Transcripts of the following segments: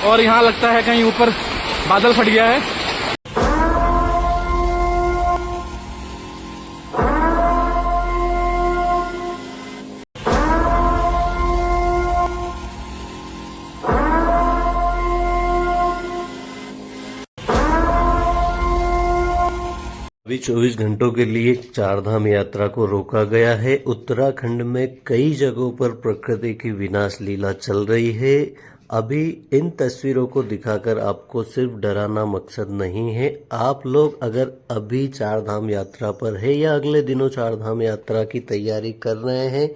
और यहाँ लगता है कहीं ऊपर बादल फट गया है। अभी 24 घंटों के लिए चारधाम यात्रा को रोका गया है। उत्तराखंड में कई जगहों पर प्रकृति की विनाश लीला चल रही है। अभी इन तस्वीरों को दिखाकर आपको सिर्फ डराना मकसद नहीं है। आप लोग अगर अभी चारधाम यात्रा पर है या अगले दिनों चारधाम यात्रा की तैयारी कर रहे हैं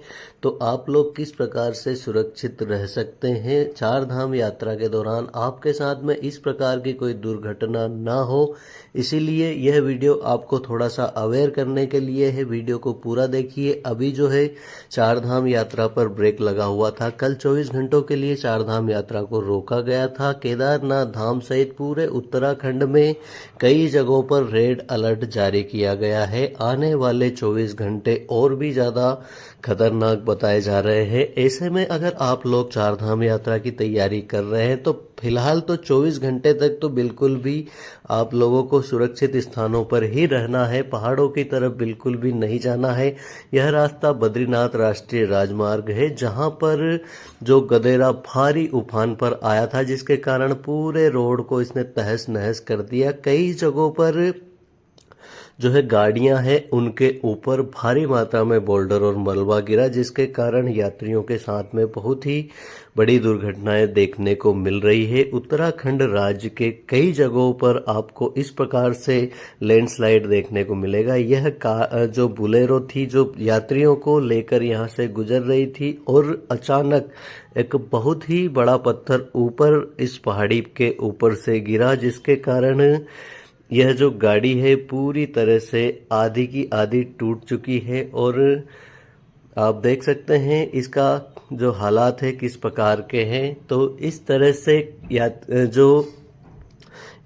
तो आप लोग किस प्रकार से सुरक्षित रह सकते हैं चारधाम यात्रा के दौरान आपके साथ में इस प्रकार की कोई दुर्घटना ना हो, इसीलिए यह वीडियो आपको थोड़ा सा अवेयर करने के लिए है। वीडियो को पूरा देखिए। अभी जो है चारधाम यात्रा पर ब्रेक लगा हुआ था। कल 24 घंटों के लिए चारधाम यात्रा को रोका गया था। केदारनाथ धाम सहित पूरे उत्तराखंड में कई जगहों पर रेड अलर्ट जारी किया गया है। आने वाले 24 घंटे और भी ज्यादा खतरनाक बताए जा रहे हैं। ऐसे में अगर आप लोग चारधाम यात्रा की तैयारी कर रहे हैं तो फिलहाल तो 24 घंटे तक तो बिल्कुल भी आप लोगों को सुरक्षित स्थानों पर ही रहना है। पहाड़ों की तरफ बिल्कुल भी नहीं जाना है। यह रास्ता बद्रीनाथ राष्ट्रीय राजमार्ग है जहां पर जो गदेरा भारी उफान पर आया था जिसके कारण पूरे रोड को इसने तहस नहस कर दिया। कई जगहों पर जो है गाड़ियां हैं उनके ऊपर भारी मात्रा में बोल्डर और मलबा गिरा जिसके कारण यात्रियों के साथ में बहुत ही बड़ी दुर्घटनाएं देखने को मिल रही है। उत्तराखंड राज्य के कई जगहों पर आपको इस प्रकार से लैंडस्लाइड देखने को मिलेगा। यह जो बुलेरो थी जो यात्रियों को लेकर यहां से गुजर रही थी और अचानक एक बहुत ही बड़ा पत्थर ऊपर इस पहाड़ी के ऊपर से गिरा जिसके कारण यह जो गाड़ी है पूरी तरह से आधी की आधी टूट चुकी है और आप देख सकते हैं इसका जो हालात है किस प्रकार के हैं। तो इस तरह से जो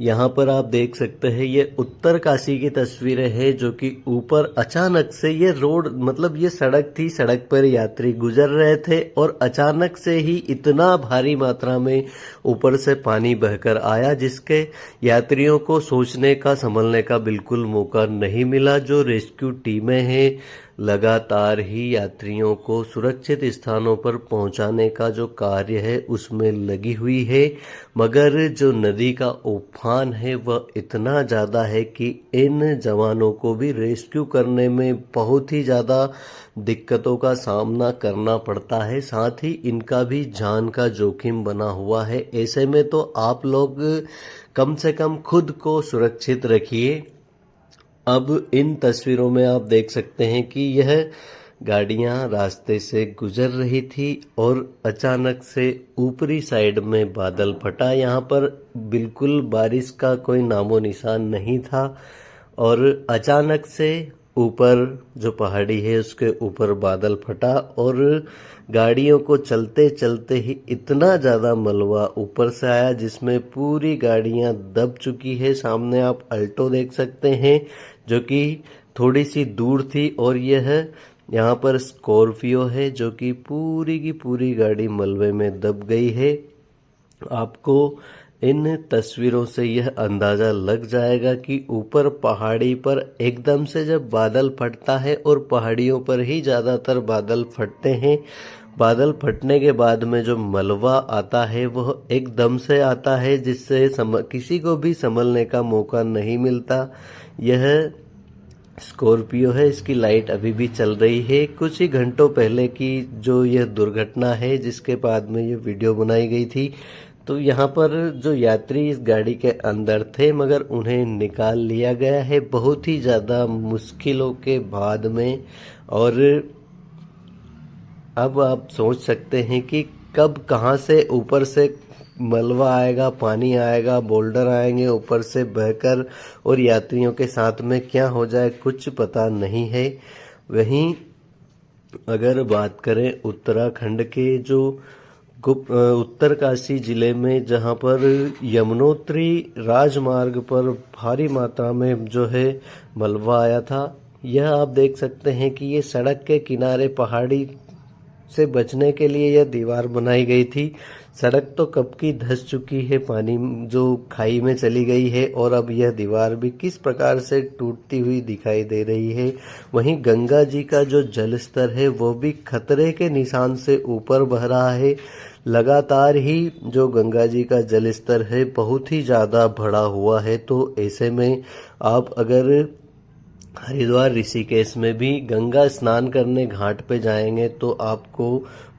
यहाँ पर आप देख सकते हैं ये उत्तरकाशी की तस्वीरें हैं जो कि ऊपर अचानक से ये रोड मतलब ये सड़क थी, सड़क पर यात्री गुजर रहे थे और अचानक से ही इतना भारी मात्रा में ऊपर से पानी बहकर आया जिसके यात्रियों को सोचने का संभलने का बिल्कुल मौका नहीं मिला। जो रेस्क्यू टीमें हैं लगातार ही यात्रियों को सुरक्षित स्थानों पर पहुंचाने का जो कार्य है उसमें लगी हुई है, मगर जो नदी का उफान है वह इतना ज़्यादा है कि इन जवानों को भी रेस्क्यू करने में बहुत ही ज़्यादा दिक्कतों का सामना करना पड़ता है। साथ ही इनका भी जान का जोखिम बना हुआ है। ऐसे में तो आप लोग कम से कम खुद को सुरक्षित रखिए। अब इन तस्वीरों में आप देख सकते हैं कि यह गाड़ियां रास्ते से गुजर रही थी और अचानक से ऊपरी साइड में बादल फटा। यहाँ पर बिल्कुल बारिश का कोई नामो निशान नहीं था और अचानक से ऊपर जो पहाड़ी है उसके ऊपर बादल फटा और गाड़ियों को चलते चलते ही इतना ज़्यादा मलबा ऊपर से आया जिसमें पूरी गाड़ियां दब चुकी है। सामने आप अल्टो देख सकते हैं जो कि थोड़ी सी दूर थी और यह यहाँ पर स्कॉर्पियो है जो कि पूरी की पूरी गाड़ी मलबे में दब गई है। आपको इन तस्वीरों से यह अंदाजा लग जाएगा कि ऊपर पहाड़ी पर एकदम से जब बादल फटता है और पहाड़ियों पर ही ज़्यादातर बादल फटते हैं, बादल फटने के बाद में जो मलबा आता है वह एकदम से आता है जिससे किसी को भी संभलने का मौका नहीं मिलता। यह स्कॉर्पियो है, इसकी लाइट अभी भी चल रही है। कुछ ही घंटों पहले की जो यह दुर्घटना है जिसके बाद में ये वीडियो बनाई गई थी, तो यहाँ पर जो यात्री इस गाड़ी के अंदर थे मगर उन्हें निकाल लिया गया है बहुत ही ज़्यादा मुश्किलों के बाद में। और अब आप सोच सकते हैं कि कब कहाँ से ऊपर से मलबा आएगा, पानी आएगा, बोल्डर आएंगे ऊपर से बहकर और यात्रियों के साथ में क्या हो जाए कुछ पता नहीं है। वहीं अगर बात करें उत्तराखंड के जो उत्तरकाशी जिले में जहां पर यमुनोत्री राजमार्ग पर भारी मात्रा में जो है मलबा आया था, यह आप देख सकते हैं कि ये सड़क के किनारे पहाड़ी से बचने के लिए यह दीवार बनाई गई थी। सड़क तो कब की धंस चुकी है, पानी जो खाई में चली गई है और अब यह दीवार भी किस प्रकार से टूटती हुई दिखाई दे रही है। वहीं गंगा जी का जो जल स्तर है वो भी खतरे के निशान से ऊपर बह रहा है। लगातार ही जो गंगा जी का जल स्तर है बहुत ही ज़्यादा बढ़ा हुआ है। तो ऐसे में आप अगर हरिद्वार ऋषिकेश में भी गंगा स्नान करने घाट पे जाएंगे तो आपको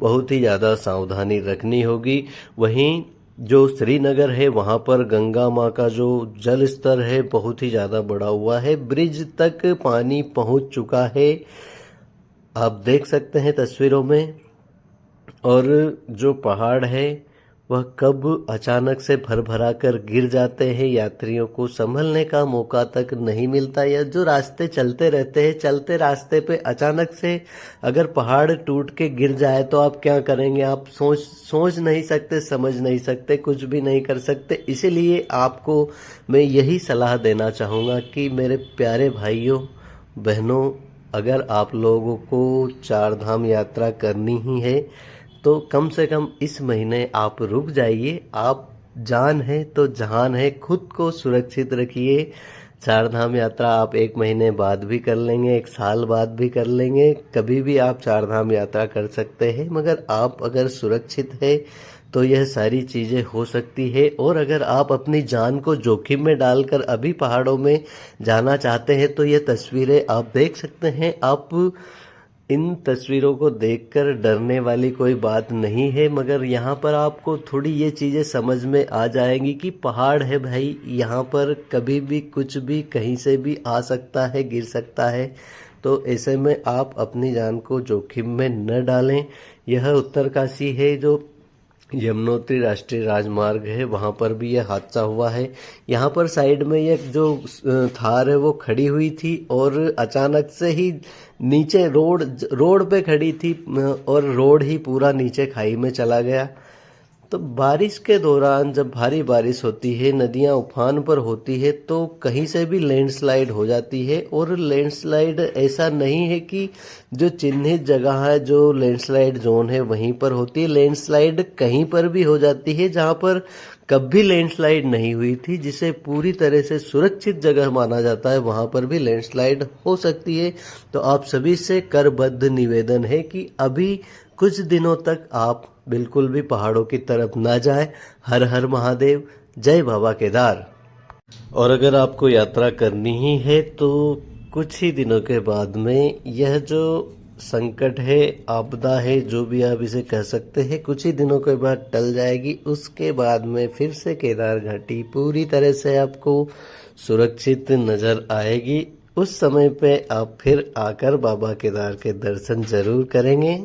बहुत ही ज़्यादा सावधानी रखनी होगी। वहीं जो श्रीनगर है वहाँ पर गंगा माँ का जो जल स्तर है बहुत ही ज़्यादा बढ़ा हुआ है, ब्रिज तक पानी पहुँच चुका है, आप देख सकते हैं तस्वीरों में। और जो पहाड़ है वह कब अचानक से भर भरा कर गिर जाते हैं, यात्रियों को संभलने का मौका तक नहीं मिलता। या जो रास्ते चलते रहते हैं, चलते रास्ते पे अचानक से अगर पहाड़ टूट के गिर जाए तो आप क्या करेंगे, आप सोच नहीं सकते, समझ नहीं सकते, कुछ भी नहीं कर सकते। इसीलिए आपको मैं यही सलाह देना चाहूँगा कि मेरे प्यारे भाइयों बहनों, अगर आप लोगों को चार धाम यात्रा करनी ही है तो कम से कम इस महीने आप रुक जाइए। आप जान है तो जहान है, खुद को सुरक्षित रखिए। चार धाम यात्रा आप 1 महीने बाद भी कर लेंगे, 1 साल बाद भी कर लेंगे, कभी भी आप चार धाम यात्रा कर सकते हैं। मगर आप अगर सुरक्षित है तो यह सारी चीज़ें हो सकती है। और अगर आप अपनी जान को जोखिम में डालकर अभी पहाड़ों में जाना चाहते हैं तो ये तस्वीरें आप देख सकते हैं। आप इन तस्वीरों को देखकर डरने वाली कोई बात नहीं है, मगर यहाँ पर आपको थोड़ी ये चीज़ें समझ में आ जाएंगी कि पहाड़ है भाई, यहाँ पर कभी भी कुछ भी कहीं से भी आ सकता है, गिर सकता है। तो ऐसे में आप अपनी जान को जोखिम में न डालें। यह उत्तरकाशी है, जो यमुनोत्री राष्ट्रीय राजमार्ग है, वहाँ पर भी यह हादसा हुआ है। यहाँ पर साइड में ये जो थार है वो खड़ी हुई थी और अचानक से ही नीचे रोड पे खड़ी थी और रोड ही पूरा नीचे खाई में चला गया। तो बारिश के दौरान जब भारी बारिश होती है, नदियां उफान पर होती है तो कहीं से भी लैंडस्लाइड हो जाती है। और लैंडस्लाइड ऐसा नहीं है कि जो चिन्हित जगह है, जो लैंडस्लाइड जोन है वहीं पर होती है। लैंडस्लाइड कहीं पर भी हो जाती है जहां पर कभी लैंडस्लाइड नहीं हुई थी, जिसे पूरी तरह से सुरक्षित जगह माना जाता है, वहां पर भी लैंडस्लाइड हो सकती है। तो आप सभी से करबद्ध निवेदन है कि अभी कुछ दिनों तक आप बिल्कुल भी पहाड़ों की तरफ ना जाए। हर हर महादेव, जय बाबा केदार। और अगर आपको यात्रा करनी ही है तो कुछ ही दिनों के बाद में यह जो संकट है, आपदा है, जो भी आप इसे कह सकते हैं, कुछ ही दिनों के बाद टल जाएगी। उसके बाद में फिर से केदार घाटी पूरी तरह से आपको सुरक्षित नजर आएगी। उस समय पे आप फिर आकर बाबा केदार के दर्शन जरूर करेंगे।